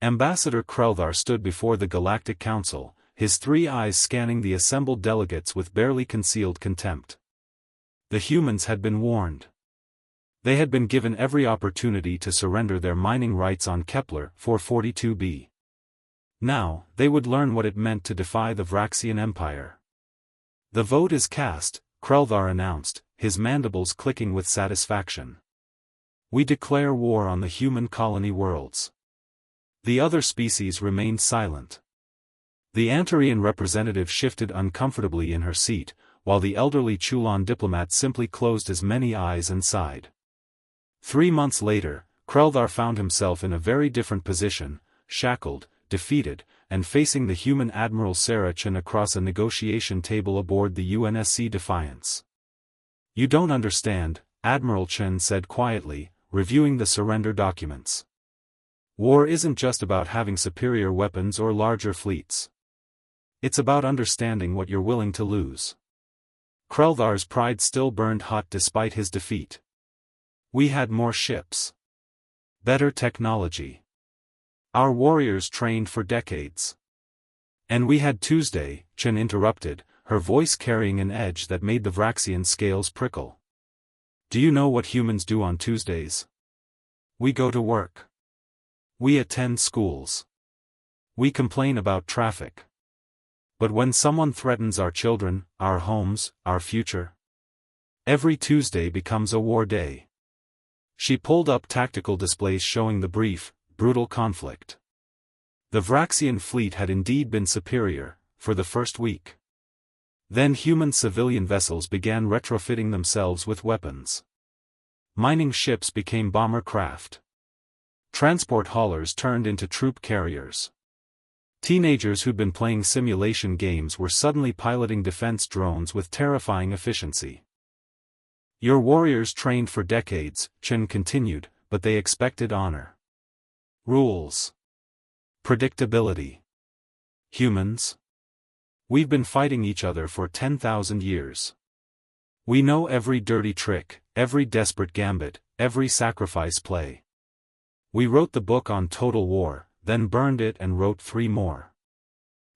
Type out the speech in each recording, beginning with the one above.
Ambassador Krelthar stood before the Galactic Council, his three eyes scanning the assembled delegates with barely concealed contempt. The humans had been warned. They had been given every opportunity to surrender their mining rights on Kepler 442b. Now, they would learn what it meant to defy the Vraxian Empire. The vote is cast, Krelthar announced, his mandibles clicking with satisfaction. We declare war on the human colony worlds. The other species remained silent. The Antarian representative shifted uncomfortably in her seat, while the elderly Chulon diplomat simply closed as many eyes and sighed. 3 months later, Krelthar found himself in a very different position, shackled, defeated, and facing the human Admiral Sarah Chen across a negotiation table aboard the UNSC Defiance. "You don't understand," Admiral Chen said quietly, reviewing the surrender documents. "War isn't just about having superior weapons or larger fleets. It's about understanding what you're willing to lose." Krelthar's pride still burned hot despite his defeat. "We had more ships. Better technology. Our warriors trained for decades. And we had Tuesday," Chen interrupted, her voice carrying an edge that made the Vraxian scales prickle. "Do you know what humans do on Tuesdays? We go to work. We attend schools. We complain about traffic. But when someone threatens our children, our homes, our future, every Tuesday becomes a war day." She pulled up tactical displays showing the brief, brutal conflict. The Vraxian fleet had indeed been superior, for the first week. Then human civilian vessels began retrofitting themselves with weapons. Mining ships became bomber craft. Transport haulers turned into troop carriers. Teenagers who'd been playing simulation games were suddenly piloting defense drones with terrifying efficiency. "Your warriors trained for decades," Chen continued, "but they expected honor. Rules. Predictability. Humans? We've been fighting each other for 10,000 years. We know every dirty trick, every desperate gambit, every sacrifice play. We wrote the book on total war, then burned it and wrote 3 more.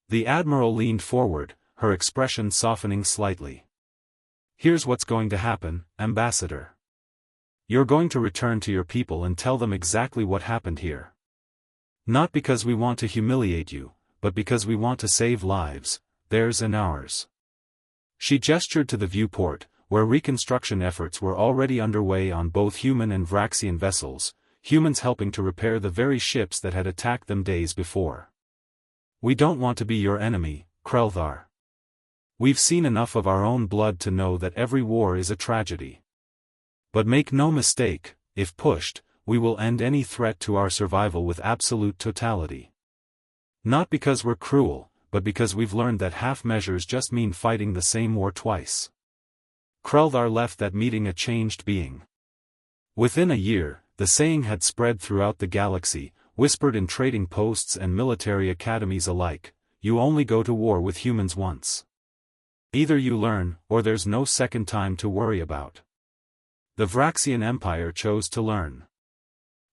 The Admiral leaned forward, her expression softening slightly. "Here's what's going to happen, Ambassador. You're going to return to your people and tell them exactly what happened here. Not because we want to humiliate you, but because we want to save lives, theirs and ours." She gestured to the viewport, where reconstruction efforts were already underway on both human and Vraxian vessels, humans helping to repair the very ships that had attacked them days before. "We don't want to be your enemy, Krelthar. We've seen enough of our own blood to know that every war is a tragedy. But make no mistake, if pushed, we will end any threat to our survival with absolute totality. Not because we're cruel, but because we've learned that half measures just mean fighting the same war twice." Krelthar left that meeting a changed being. Within a year, the saying had spread throughout the galaxy, whispered in trading posts and military academies alike: "You only go to war with humans once. Either you learn, or there's no second time to worry about." The Vraxian Empire chose to learn.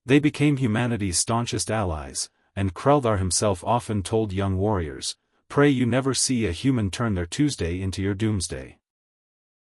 They became humanity's staunchest allies, and Krelthar himself often told young warriors, "Pray you never see a human turn their Tuesday into your doomsday."